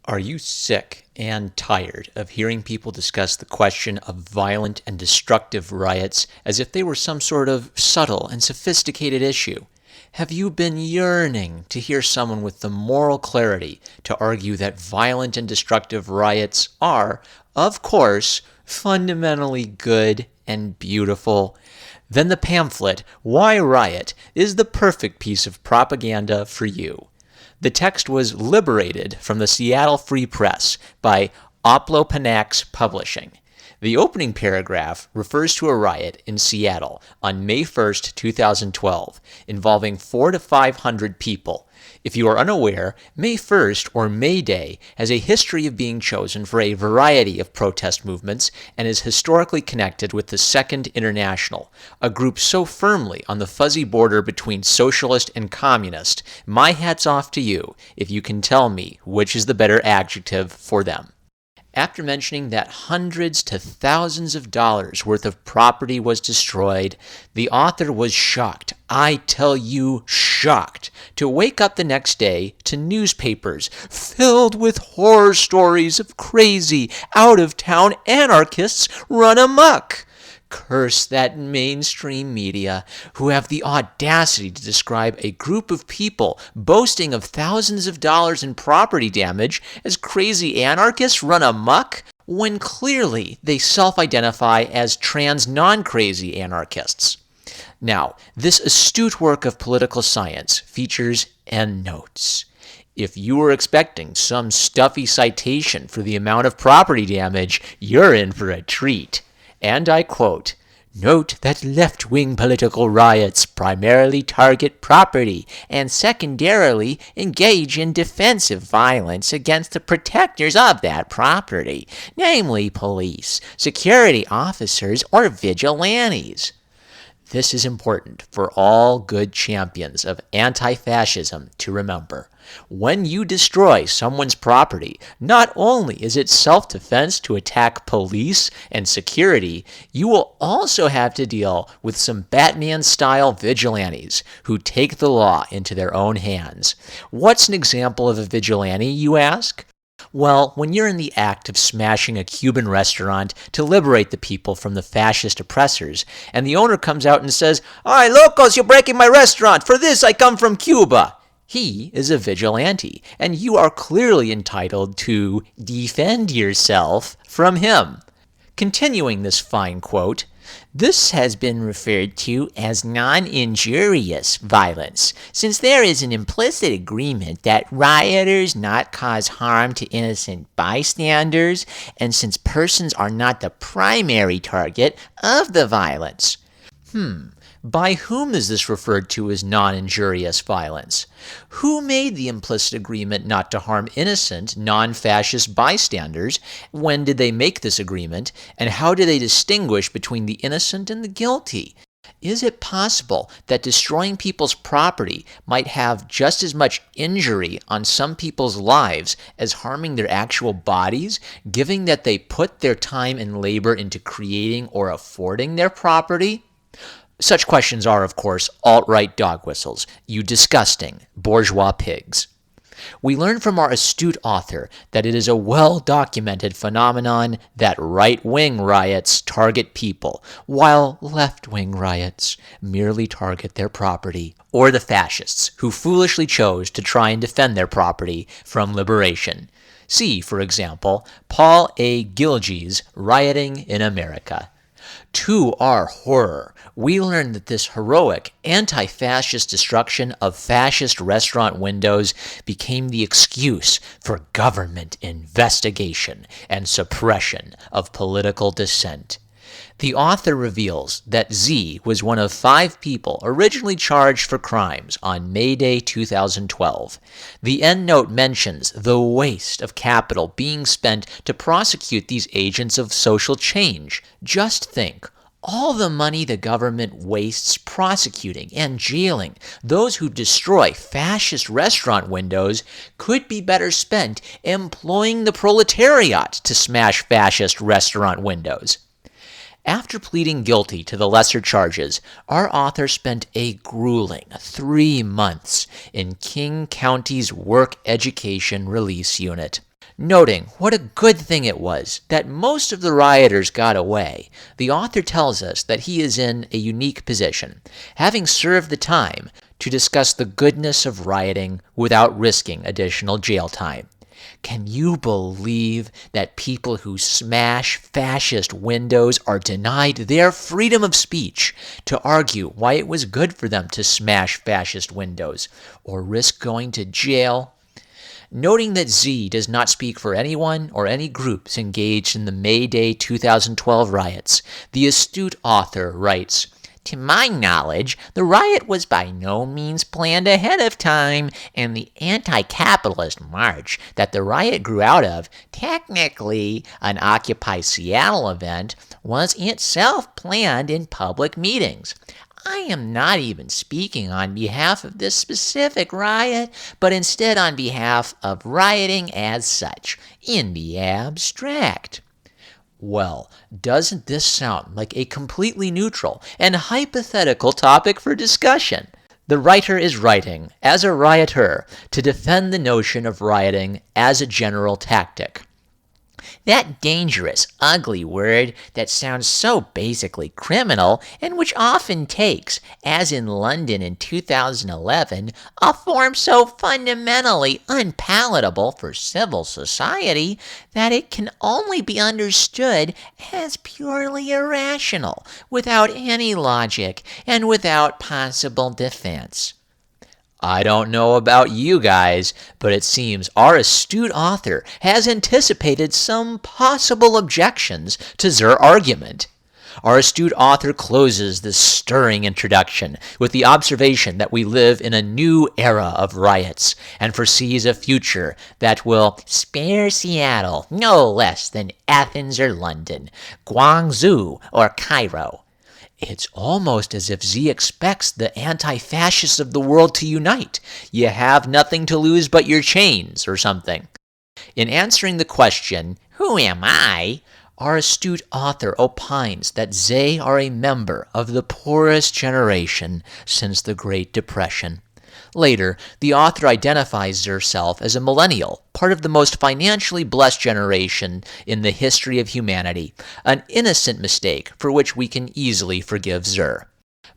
Are you sick and tired of hearing people discuss the question of violent and destructive riots as if they were some sort of subtle and sophisticated issue? Have you been yearning to hear someone with the moral clarity to argue that violent and destructive riots are, of course, fundamentally good and beautiful? Then the pamphlet, Why Riot, is the perfect piece of propaganda for you. The text was liberated from the Seattle Free Press by Oplopanax Publishing. The opening paragraph refers to a riot in Seattle on May 1st, 2012, involving 400 to 500 people. If you are unaware, May 1st, or May Day, has a history of being chosen for a variety of protest movements and is historically connected with the Second International, a group so firmly on the fuzzy border between socialist and communist. My hat's off to you if you can tell me which is the better adjective for them. After mentioning that hundreds to thousands of dollars worth of property was destroyed, the author was shocked, I tell you shocked, to wake up the next day to newspapers filled with horror stories of crazy, out-of-town anarchists run amok. Curse that mainstream media who have the audacity to describe a group of people boasting of thousands of dollars in property damage as crazy anarchists run amok, when clearly they self-identify as trans non-crazy anarchists. Now, this astute work of political science features endnotes. If you were expecting some stuffy citation for the amount of property damage, you're in for a treat. And I quote, "Note that left-wing political riots primarily target property and secondarily engage in defensive violence against the protectors of that property, namely police, security officers, or vigilantes." This is important for all good champions of anti-fascism to remember. When you destroy someone's property, not only is it self-defense to attack police and security, you will also have to deal with some Batman-style vigilantes who take the law into their own hands. What's an example of a vigilante, you ask? Well, when you're in the act of smashing a Cuban restaurant to liberate the people from the fascist oppressors, and the owner comes out and says, "Ay, locos, you're breaking my restaurant. For this, I come from Cuba." He is a vigilante, and you are clearly entitled to defend yourself from him. Continuing this fine quote, "This has been referred to as non-injurious violence, since there is an implicit agreement that rioters not cause harm to innocent bystanders, and since persons are not the primary target of the violence." By whom is this referred to as non-injurious violence? Who made the implicit agreement not to harm innocent, non-fascist bystanders? When did they make this agreement? And how do they distinguish between the innocent and the guilty? Is it possible that destroying people's property might have just as much injury on some people's lives as harming their actual bodies, given that they put their time and labor into creating or affording their property? Such questions are, of course, alt-right dog whistles, you disgusting bourgeois pigs. We learn from our astute author that it is a well-documented phenomenon that right-wing riots target people, while left-wing riots merely target their property, or the fascists who foolishly chose to try and defend their property from liberation. See, for example, Paul A. Gilgey's Rioting in America. To our horror, we learn that this heroic anti-fascist destruction of fascist restaurant windows became the excuse for government investigation and suppression of political dissent. The author reveals that Z was one of 5 people originally charged for crimes on May Day 2012. The endnote mentions the waste of capital being spent to prosecute these agents of social change. Just think, all the money the government wastes prosecuting and jailing those who destroy fascist restaurant windows could be better spent employing the proletariat to smash fascist restaurant windows. After pleading guilty to the lesser charges, our author spent a grueling 3 months in King County's Work Education Release Unit. Noting what a good thing it was that most of the rioters got away, the author tells us that he is in a unique position, having served the time to discuss the goodness of rioting without risking additional jail time. Can you believe that people who smash fascist windows are denied their freedom of speech to argue why it was good for them to smash fascist windows or risk going to jail? Noting that Z does not speak for anyone or any groups engaged in the May Day 2012 riots, the astute author writes, "To my knowledge, the riot was by no means planned ahead of time, and the anti-capitalist march that the riot grew out of, technically an Occupy Seattle event, was itself planned in public meetings. I am not even speaking on behalf of this specific riot, but instead on behalf of rioting as such, in the abstract." Well, doesn't this sound like a completely neutral and hypothetical topic for discussion? The writer is writing as a rioter to defend the notion of rioting as a general tactic. That dangerous, ugly word that sounds so basically criminal and which often takes, as in London in 2011, a form so fundamentally unpalatable for civil society that it can only be understood as purely irrational, without any logic and without possible defense. I don't know about you guys, but it seems our astute author has anticipated some possible objections to their argument. Our astute author closes this stirring introduction with the observation that we live in a new era of riots and foresees a future that will spare Seattle no less than Athens or London, Guangzhou or Cairo. It's almost as if Z expects the anti-fascists of the world to unite. You have nothing to lose but your chains, or something. In answering the question, "Who am I?" our astute author opines that they are a member of the poorest generation since the Great Depression. Later, the author identifies herself as a millennial, part of the most financially blessed generation in the history of humanity, an innocent mistake for which we can easily forgive Zer.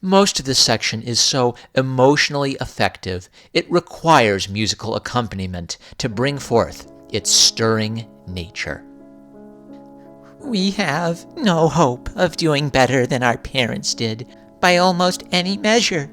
Most of this section is so emotionally effective, it requires musical accompaniment to bring forth its stirring nature. "We have no hope of doing better than our parents did, by almost any measure.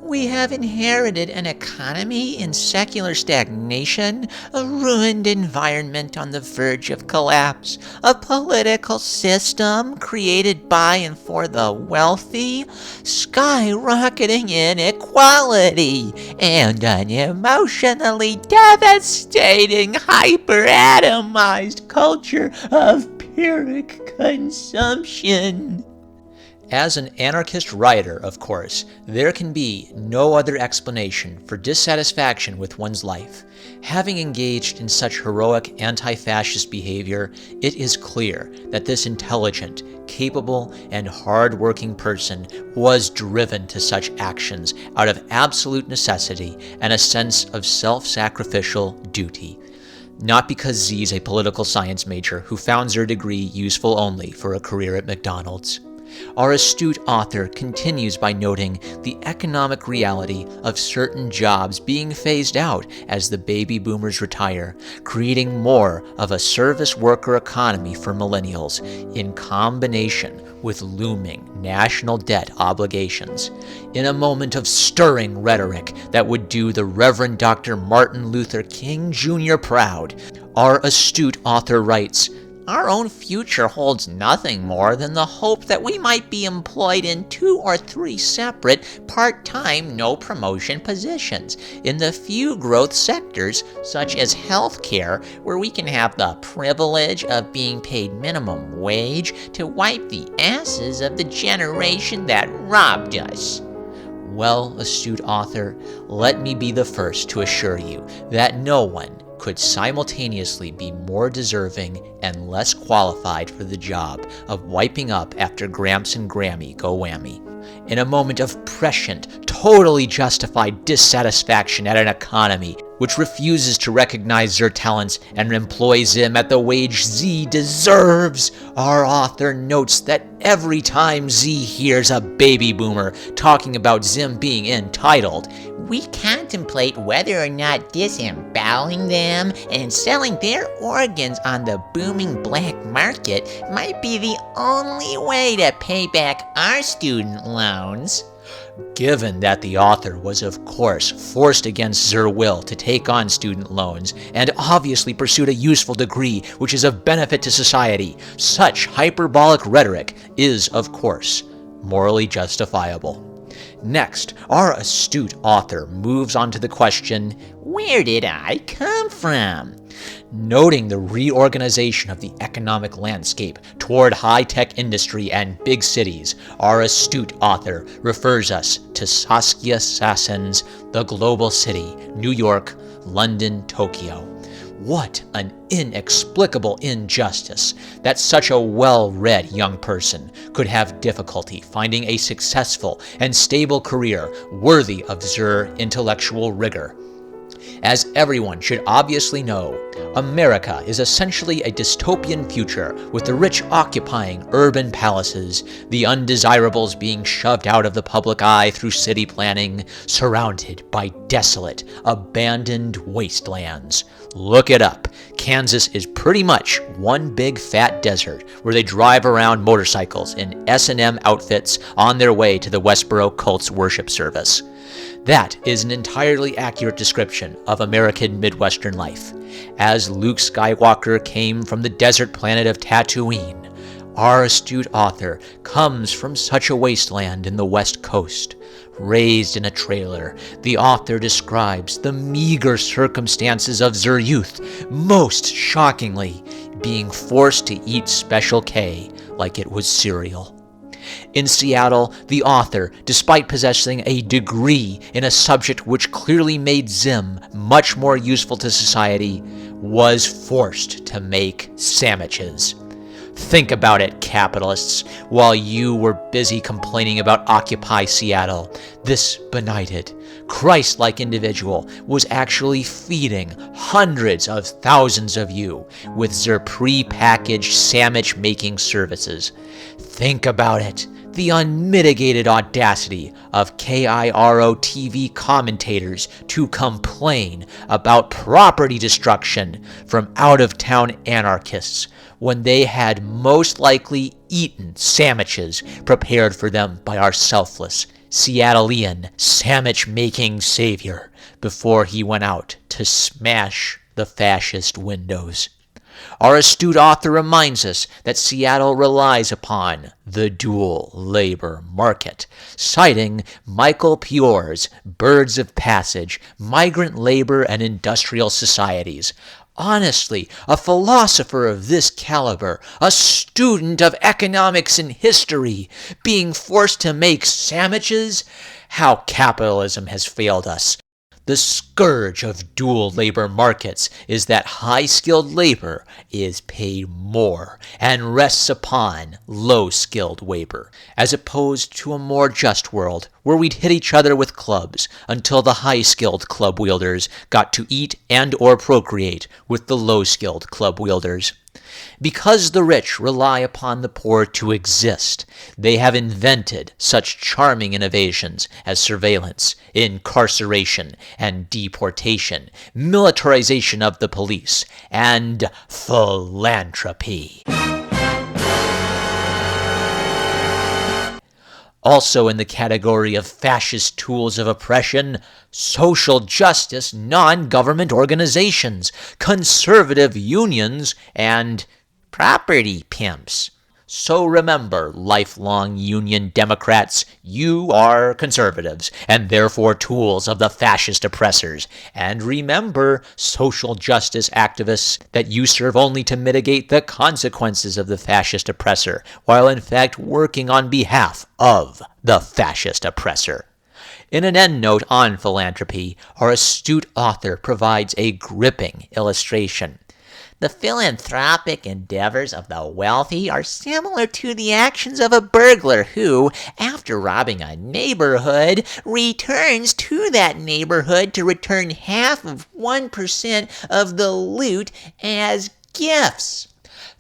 We have inherited an economy in secular stagnation, a ruined environment on the verge of collapse, a political system created by and for the wealthy, skyrocketing inequality, and an emotionally devastating, hyper-atomized culture of pyrrhic consumption." As an anarchist rioter, of course, there can be no other explanation for dissatisfaction with one's life. Having engaged in such heroic anti-fascist behavior, it is clear that this intelligent, capable, and hard-working person was driven to such actions out of absolute necessity and a sense of self-sacrificial duty. Not because Z's a political science major who found her degree useful only for a career at McDonald's. Our astute author continues by noting the economic reality of certain jobs being phased out as the baby boomers retire, creating more of a service worker economy for millennials in combination with looming national debt obligations. In a moment of stirring rhetoric that would do the Reverend Dr. Martin Luther King Jr. proud, our astute author writes, "Our own future holds nothing more than the hope that we might be employed in 2 or 3 separate, part-time, no-promotion positions in the few growth sectors, such as healthcare, where we can have the privilege of being paid minimum wage to wipe the asses of the generation that robbed us." Well, astute author, let me be the first to assure you that no one could simultaneously be more deserving and less qualified for the job of wiping up after Gramps and Grammy go whammy. In a moment of prescient, totally justified dissatisfaction at an economy which refuses to recognize their talents and employs them at the wage Z deserves. Our author notes that every time Z hears a baby boomer talking about Zim being entitled, we contemplate whether or not disemboweling them and selling their organs on the booming black market might be the only way to pay back our student loans. Given that the author was, of course, forced against their will to take on student loans and obviously pursued a useful degree which is of benefit to society, such hyperbolic rhetoric is, of course, morally justifiable. Next, our astute author moves on to the question, where did I come from? Noting the reorganization of the economic landscape toward high-tech industry and big cities, our astute author refers us to Saskia Sassen's The Global City, New York, London, Tokyo. What an inexplicable injustice that such a well-read young person could have difficulty finding a successful and stable career worthy of their intellectual rigor. As everyone should obviously know, America is essentially a dystopian future with the rich occupying urban palaces, the undesirables being shoved out of the public eye through city planning, surrounded by desolate, abandoned wastelands. Look it up. Kansas is pretty much one big fat desert where they drive around motorcycles in S&M outfits on their way to the Westboro Cult's worship service. That is an entirely accurate description of American Midwestern life. As Luke Skywalker came from the desert planet of Tatooine, our astute author comes from such a wasteland in the West Coast. Raised in a trailer, the author describes the meager circumstances of their youth, most shockingly, being forced to eat Special K like it was cereal. In Seattle, the author, despite possessing a degree in a subject which clearly made Zim much more useful to society, was forced to make sandwiches. Think about it, capitalists. While you were busy complaining about Occupy Seattle, this benighted, Christ-like individual was actually feeding hundreds of thousands of you with their pre-packaged sandwich-making services. Think about it. The unmitigated audacity of KIRO TV commentators to complain about property destruction from out-of-town anarchists when they had most likely eaten sandwiches prepared for them by our selfless, Seattlean sandwich-making savior before he went out to smash the fascist windows. Our astute author reminds us that Seattle relies upon the dual labor market, citing Michael Pure's Birds of Passage, Migrant Labor and Industrial Societies. Honestly, a philosopher of this caliber, a student of economics and history, being forced to make sandwiches? How capitalism has failed us. The scourge of dual labor markets is that high-skilled labor is paid more and rests upon low-skilled labor, as opposed to a more just world where we'd hit each other with clubs until the high-skilled club wielders got to eat and or procreate with the low-skilled club wielders. Because the rich rely upon the poor to exist, they have invented such charming innovations as surveillance, incarceration and deportation, militarization of the police, and philanthropy. Also in the category of fascist tools of oppression, social justice non-government organizations, conservative unions, and property pimps. So remember, lifelong Union Democrats, you are conservatives, and therefore tools of the fascist oppressors. And remember, social justice activists, that you serve only to mitigate the consequences of the fascist oppressor, while in fact working on behalf of the fascist oppressor. In an endnote on philanthropy, our astute author provides a gripping illustration. The philanthropic endeavors of the wealthy are similar to the actions of a burglar who, after after robbing a neighborhood, returns to that neighborhood to return half of 1% of the loot as gifts.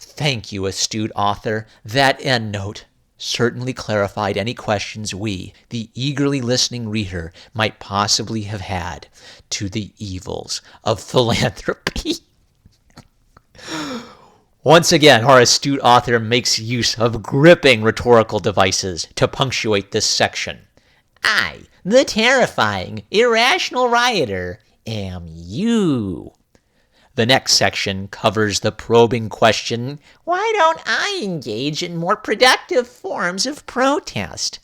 Thank you, astute author. That endnote certainly clarified any questions we, the eagerly listening reader, might possibly have had to the evils of philanthropy. Once again, our astute author makes use of gripping rhetorical devices to punctuate this section. I, the terrifying, irrational rioter, am you. The next section covers the probing question, why don't I engage in more productive forms of protest?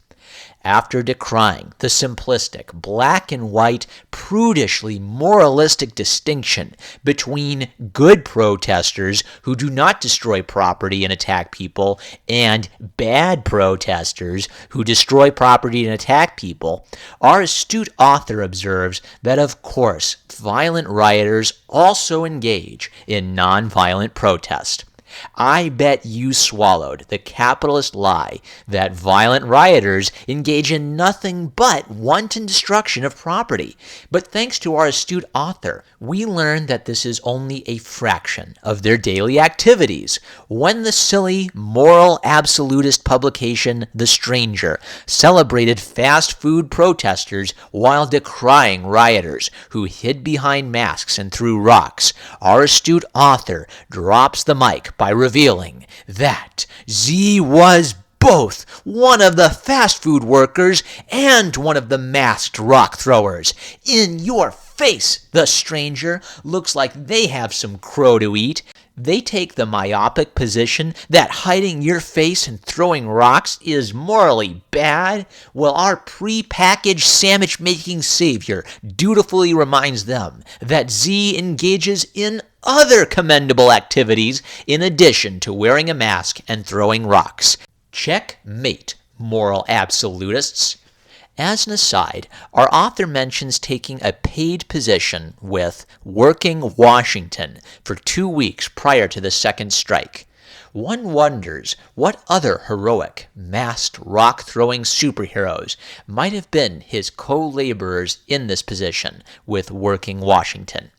After decrying the simplistic, black and white, prudishly moralistic distinction between good protesters who do not destroy property and attack people and bad protesters who destroy property and attack people, our astute author observes that, of course, violent rioters also engage in nonviolent protest. I bet you swallowed the capitalist lie that violent rioters engage in nothing but wanton destruction of property. But thanks to our astute author, we learn that this is only a fraction of their daily activities. When the silly, moral absolutist publication The Stranger celebrated fast food protesters while decrying rioters who hid behind masks and threw rocks, our astute author drops the mic by revealing that Z was both one of the fast food workers and one of the masked rock throwers. In your face, The Stranger. Looks like they have some crow to eat. They take the myopic position that hiding your face and throwing rocks is morally bad, while our pre-packaged sandwich-making savior dutifully reminds them that Z engages in other commendable activities in addition to wearing a mask and throwing rocks. Checkmate, moral absolutists. As an aside, our author mentions taking a paid position with Working Washington for 2 weeks prior to the second strike. One wonders what other heroic, masked, rock-throwing superheroes might have been his co-laborers in this position with Working Washington.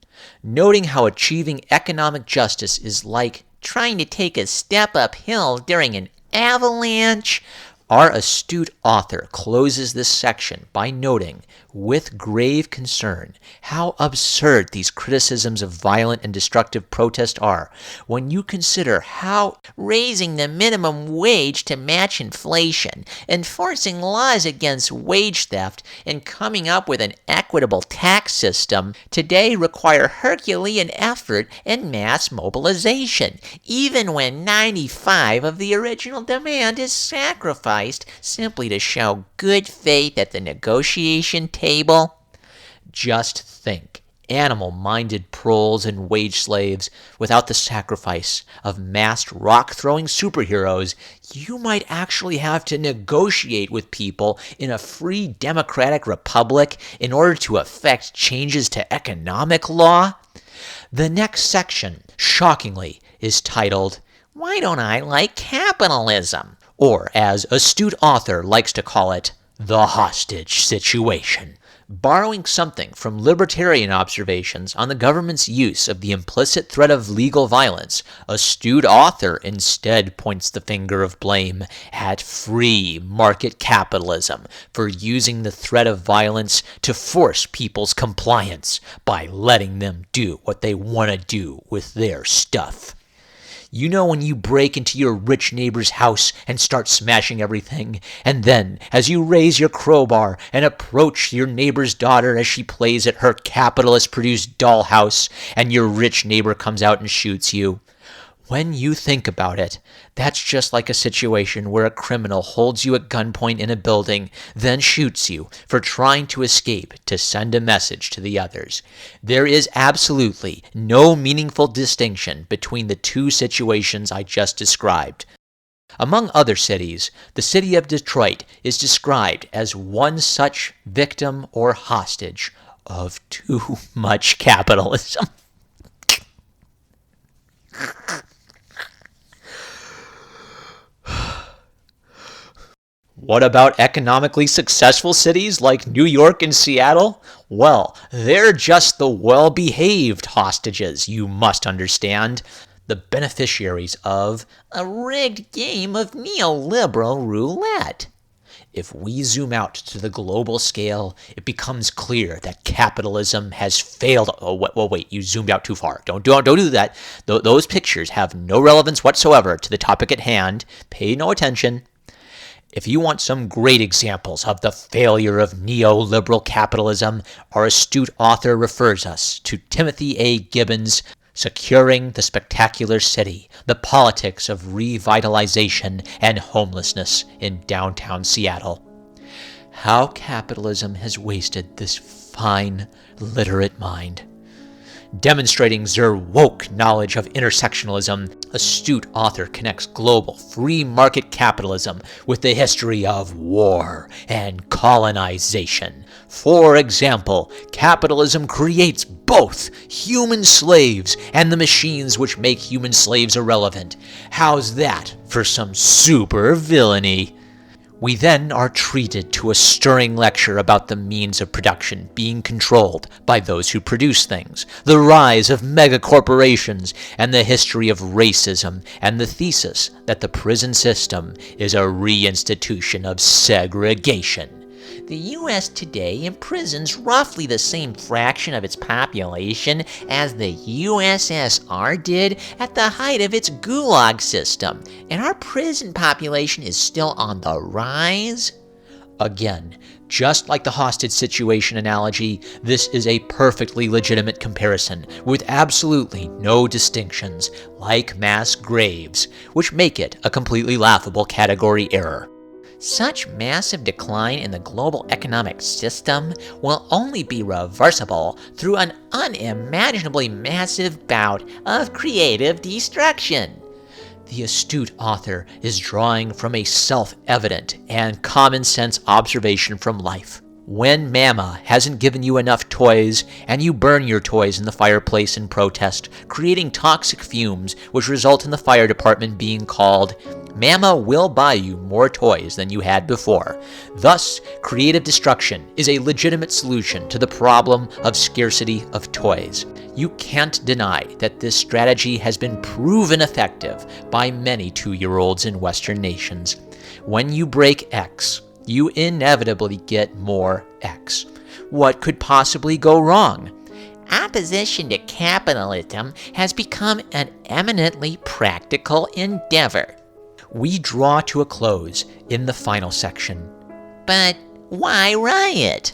Noting how achieving economic justice is like trying to take a step uphill during an avalanche, our astute author closes this section by noting, with grave concern, how absurd these criticisms of violent and destructive protest are when you consider how raising the minimum wage to match inflation, enforcing laws against wage theft, and coming up with an equitable tax system today require Herculean effort and mass mobilization, even when 95 of the original demand is sacrificed simply to show good faith at the negotiation table. Just think, animal-minded proles and wage slaves, without the sacrifice of masked rock-throwing superheroes, you might actually have to negotiate with people in a free democratic republic in order to effect changes to economic law. The next section, shockingly, is titled, Why Don't I Like Capitalism? Or, as astute author likes to call it, the hostage situation. Borrowing something from libertarian observations on the government's use of the implicit threat of legal violence, astute author instead points the finger of blame at free market capitalism for using the threat of violence to force people's compliance by letting them do what they want to do with their stuff. You know when you break into your rich neighbor's house and start smashing everything, and then, as you raise your crowbar and approach your neighbor's daughter as she plays at her capitalist-produced dollhouse, and your rich neighbor comes out and shoots you? When you think about it, that's just like a situation where a criminal holds you at gunpoint in a building, then shoots you for trying to escape to send a message to the others. There is absolutely no meaningful distinction between the two situations I just described. Among other cities, the city of Detroit is described as one such victim or hostage of too much capitalism. What about economically successful cities like New York and Seattle? Well, they're just the well-behaved hostages, you must understand. The beneficiaries of a rigged game of neoliberal roulette. If we zoom out to the global scale, it becomes clear that capitalism has failed. Wait, you zoomed out too far. Don't do that. Those pictures have no relevance whatsoever to the topic at hand. Pay no attention. If you want some great examples of the failure of neoliberal capitalism, our astute author refers us to Timothy A. Gibbons' Securing the Spectacular City, the Politics of Revitalization and Homelessness in Downtown Seattle. How capitalism has wasted this fine, literate mind. Demonstrating their woke knowledge of intersectionalism, astute author connects global free market capitalism with the history of war and colonization. For example, capitalism creates both human slaves and the machines which make human slaves irrelevant. How's that for some super villainy? We then are treated to a stirring lecture about the means of production being controlled by those who produce things, the rise of megacorporations, and the history of racism, and the thesis that the prison system is a reinstitution of segregation. The U.S. today imprisons roughly the same fraction of its population as the USSR did at the height of its gulag system, and our prison population is still on the rise. Again, just like the hostage situation analogy, this is a perfectly legitimate comparison with absolutely no distinctions, like mass graves, which make it a completely laughable category error. Such massive decline in the global economic system will only be reversible through an unimaginably massive bout of creative destruction. The astute author is drawing from a self-evident and common-sense observation from life. When Mama hasn't given you enough toys, and you burn your toys in the fireplace in protest, creating toxic fumes which result in the fire department being called, Mama will buy you more toys than you had before. Thus, creative destruction is a legitimate solution to the problem of scarcity of toys. You can't deny that this strategy has been proven effective by many 2-year-olds in Western nations. When you break X, you inevitably get more X. What could possibly go wrong? Opposition to capitalism has become an eminently practical endeavor. We draw to a close in the final section. But why Riot?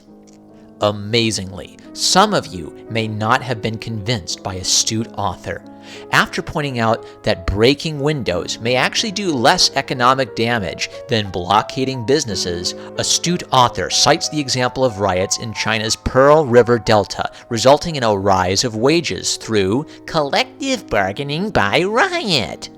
Amazingly, some of you may not have been convinced by astute author. After pointing out that breaking windows may actually do less economic damage than blockading businesses, astute author cites the example of riots in China's Pearl River Delta, resulting in a rise of wages through collective bargaining by Riot.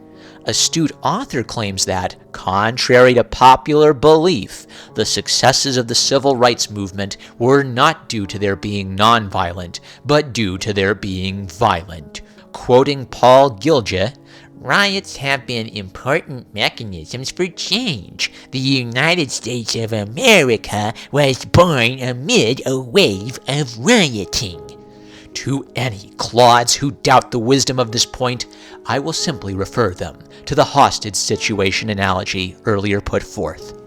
Astute author claims that, contrary to popular belief, the successes of the civil rights movement were not due to their being nonviolent, but due to their being violent. Quoting Paul Gilge, riots have been important mechanisms for change. The United States of America was born amid a wave of rioting. To any clods who doubt the wisdom of this point, I will simply refer them to the hostage situation analogy earlier put forth.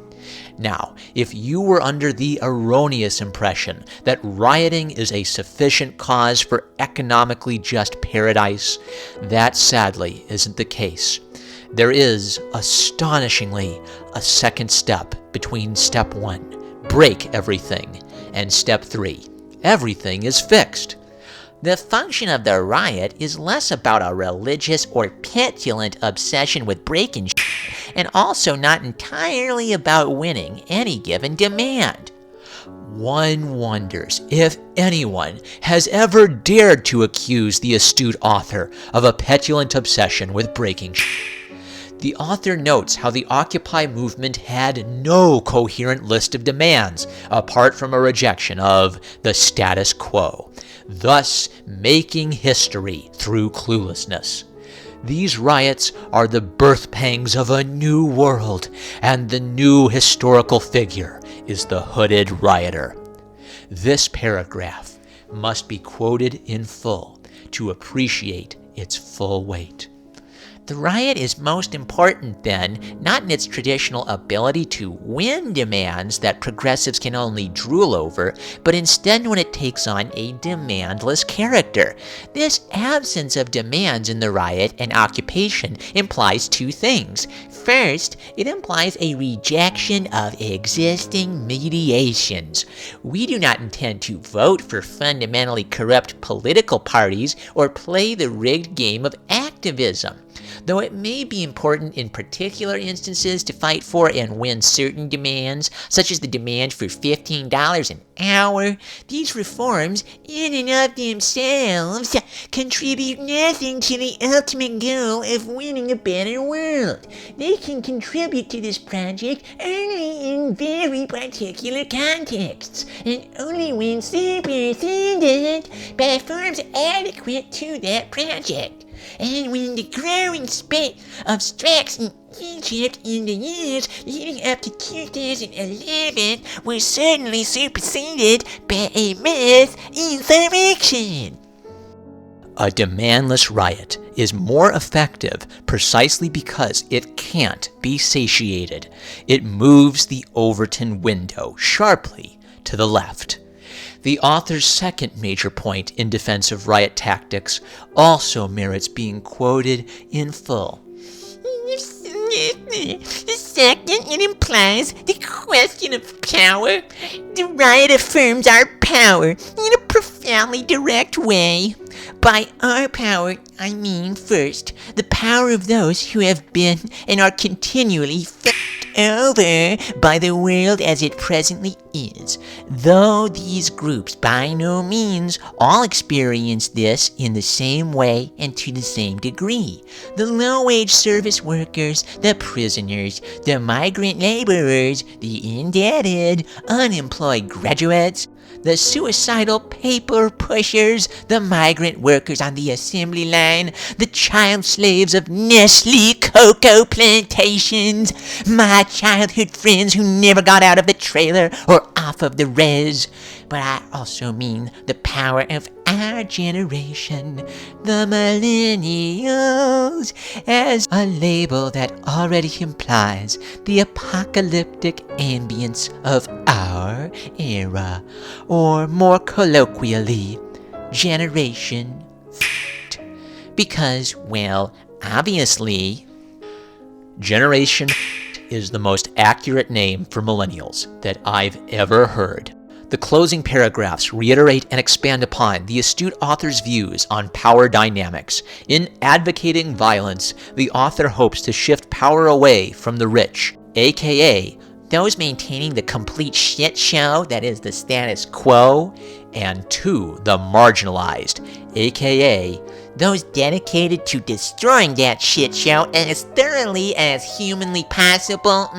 Now, if you were under the erroneous impression that rioting is a sufficient cause for economically just paradise, that sadly isn't the case. There is, astonishingly, a second step between step 1, break everything, and step 3, everything is fixed. The function of the riot is less about a religious or petulant obsession with breaking and also not entirely about winning any given demand. One wonders if anyone has ever dared to accuse the astute author of a petulant obsession with breaking. The author notes how the Occupy movement had no coherent list of demands apart from a rejection of the status quo, thus making history through cluelessness. These riots are the birth pangs of a new world, and the new historical figure is the hooded rioter. This paragraph must be quoted in full to appreciate its full weight. The riot is most important, then, not in its traditional ability to win demands that progressives can only drool over, but instead when it takes on a demandless character. This absence of demands in the riot and occupation implies two things. First, it implies a rejection of existing mediations. We do not intend to vote for fundamentally corrupt political parties or play the rigged game of activism. Though it may be important in particular instances to fight for and win certain demands, such as the demand for $15 an hour, these reforms, in and of themselves, contribute nothing to the ultimate goal of winning a better world. They can contribute to this project only in very particular contexts, and only when superseded by forms adequate to that project. And when the growing spate of strikes in Egypt in the years leading up to 2011 was suddenly superseded by a mass insurrection. A demandless riot is more effective precisely because it can't be satiated. It moves the Overton window sharply to the left. The author's second major point in defense of riot tactics also merits being quoted in full. Second, it implies the question of power. The riot affirms our power in a profoundly direct way. By our power, I mean, first, the power of those who have been and are continually fucked over by the world as it presently is, though these groups by no means all experience this in the same way and to the same degree. The low-wage service workers, the prisoners, the migrant laborers, the indebted, unemployed graduates, the suicidal paper pushers, the migrant workers on the assembly line, the child slaves of Nestle cocoa plantations, my childhood friends who never got out of the trailer or off of the res. But I also mean the power of our generation, the millennials, as a label that already implies the apocalyptic ambience of our era, or more colloquially, Generation F***. Because, well, obviously, Generation F*** is the most accurate name for millennials that I've ever heard. The closing paragraphs reiterate and expand upon the astute author's views on power dynamics. In advocating violence, the author hopes to shift power away from the rich, aka those maintaining the complete shit show that is the status quo, and to the marginalized, aka those dedicated to destroying that shit show as thoroughly as humanly possible.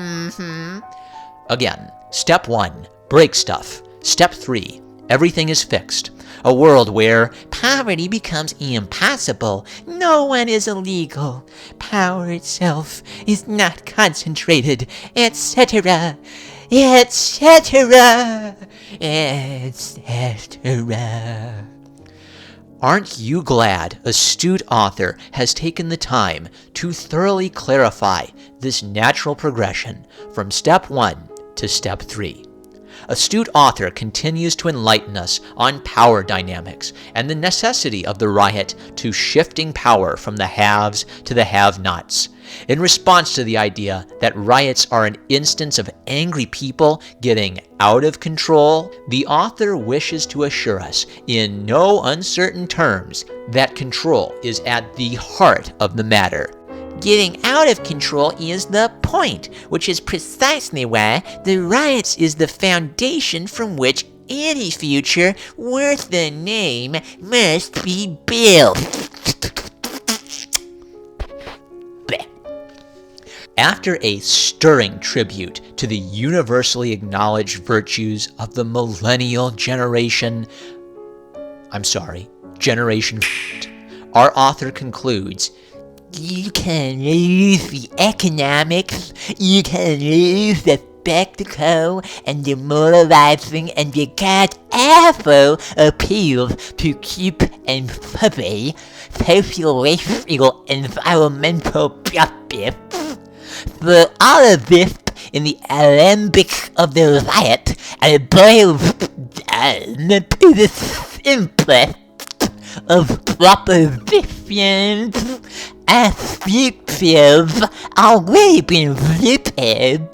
Again, step 1, break stuff. Step 3, everything is fixed. A world where poverty becomes impossible, no one is illegal, power itself is not concentrated, etc., etc., etc. Aren't you glad astute author has taken the time to thoroughly clarify this natural progression from step 1 to step 3? Astute author continues to enlighten us on power dynamics and the necessity of the riot to shifting power from the haves to the have-nots. In response to the idea that riots are an instance of angry people getting out of control, the author wishes to assure us in no uncertain terms that control is at the heart of the matter. Getting out of control is the point, which is precisely why the riots is the foundation from which any future worth the name must be built. After a stirring tribute to the universally acknowledged virtues of the millennial generation, Generation our author concludes, You can lose the economics, you can lose the spectacle and the moralizing and the god-awful appeals to keep and further social, racial, environmental justice. For all of this, in the alembic of the riot, and boils down to the simplest of propositions, adjectives already been written.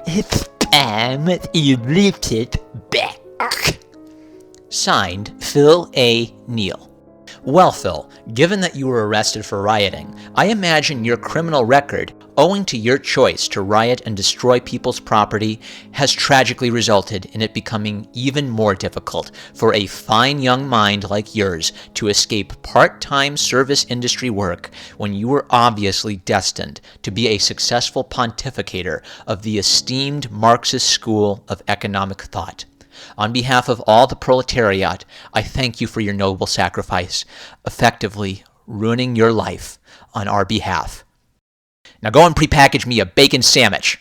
It's time you lift it back. Signed, Phil A. Neal. Well, Phil, given that you were arrested for rioting, I imagine your criminal record, owing to your choice to riot and destroy people's property, has tragically resulted in it becoming even more difficult for a fine young mind like yours to escape part-time service industry work when you were obviously destined to be a successful pontificator of the esteemed Marxist school of economic thought. On behalf of all the proletariat, I thank you for your noble sacrifice, effectively ruining your life on our behalf. Now go and prepackage me a bacon sandwich.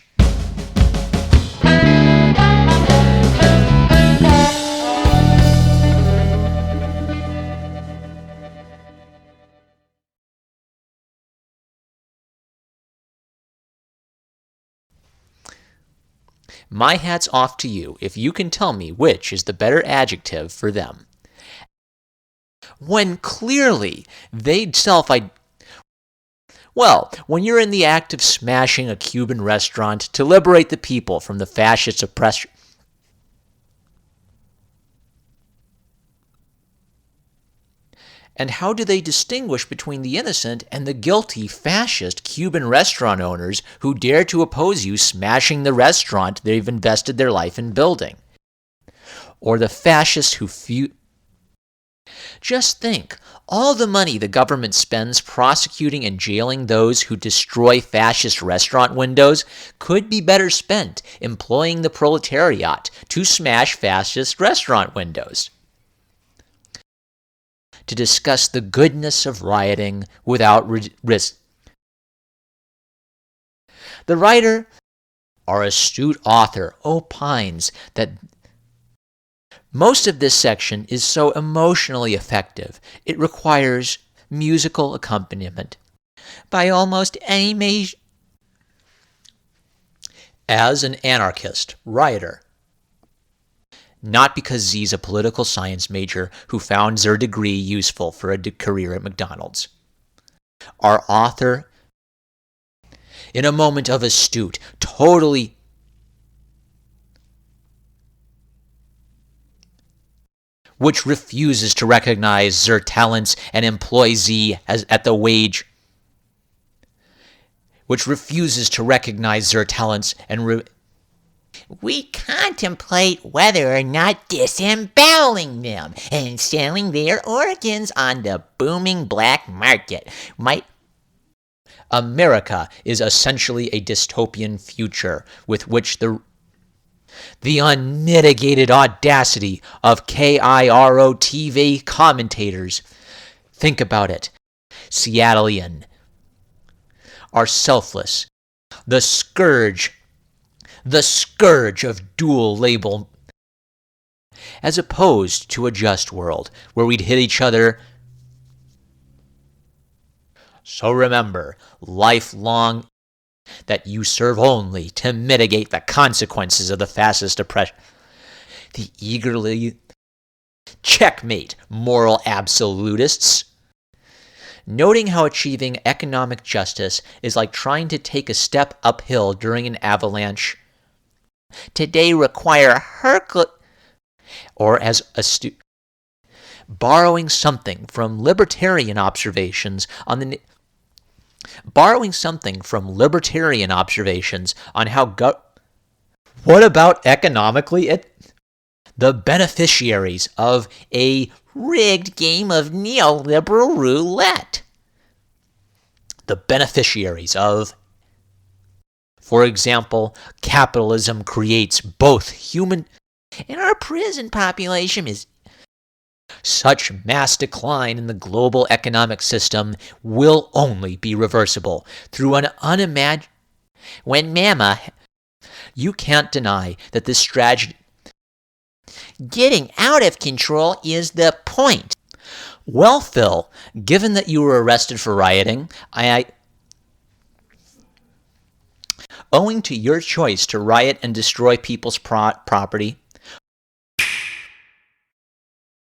My hat's off to you if you can tell me which is the better adjective for them. When clearly they'd Well, when you're in the act of smashing a Cuban restaurant to liberate the people from the fascist oppression. And how do they distinguish between the innocent and the guilty fascist Cuban restaurant owners who dare to oppose you smashing the restaurant they've invested their life in building? Or the fascists who Just think, all the money the government spends prosecuting and jailing those who destroy fascist restaurant windows could be better spent employing the proletariat to smash fascist restaurant windows. To discuss the goodness of rioting without risk. The writer, our astute author, opines that most of this section is so emotionally effective, it requires musical accompaniment by almost any measure. As an anarchist, rioter, not because Z's a political science major who found their degree useful for a career at McDonald's. Our author, in a moment of astute, which refuses to recognize their talents and employ Z at the wage, which refuses to recognize their talents and We contemplate whether or not disemboweling them and selling their organs on the booming black market might. America is essentially a dystopian future with which the unmitigated audacity of KIRO TV commentators, think about it, Seattleian, are selfless, the scourge of dual label, as opposed to a just world where we'd hit each other. So remember, lifelong, that you serve only to mitigate the consequences of the fascist oppression. The eagerly checkmate moral absolutists. Noting how achieving economic justice is like trying to take a step uphill during an avalanche. Today require or as borrowing something from libertarian observations on how what about economically the beneficiaries of a rigged game of neoliberal roulette. The beneficiaries of, for example, capitalism creates both human, and our prison population is Such mass decline in the global economic system will only be reversible through an unimaginable. When Mama, You can't deny that this strategy. getting out of control is the point. Well, Phil, given that you were arrested for rioting, owing to your choice to riot and destroy people's property,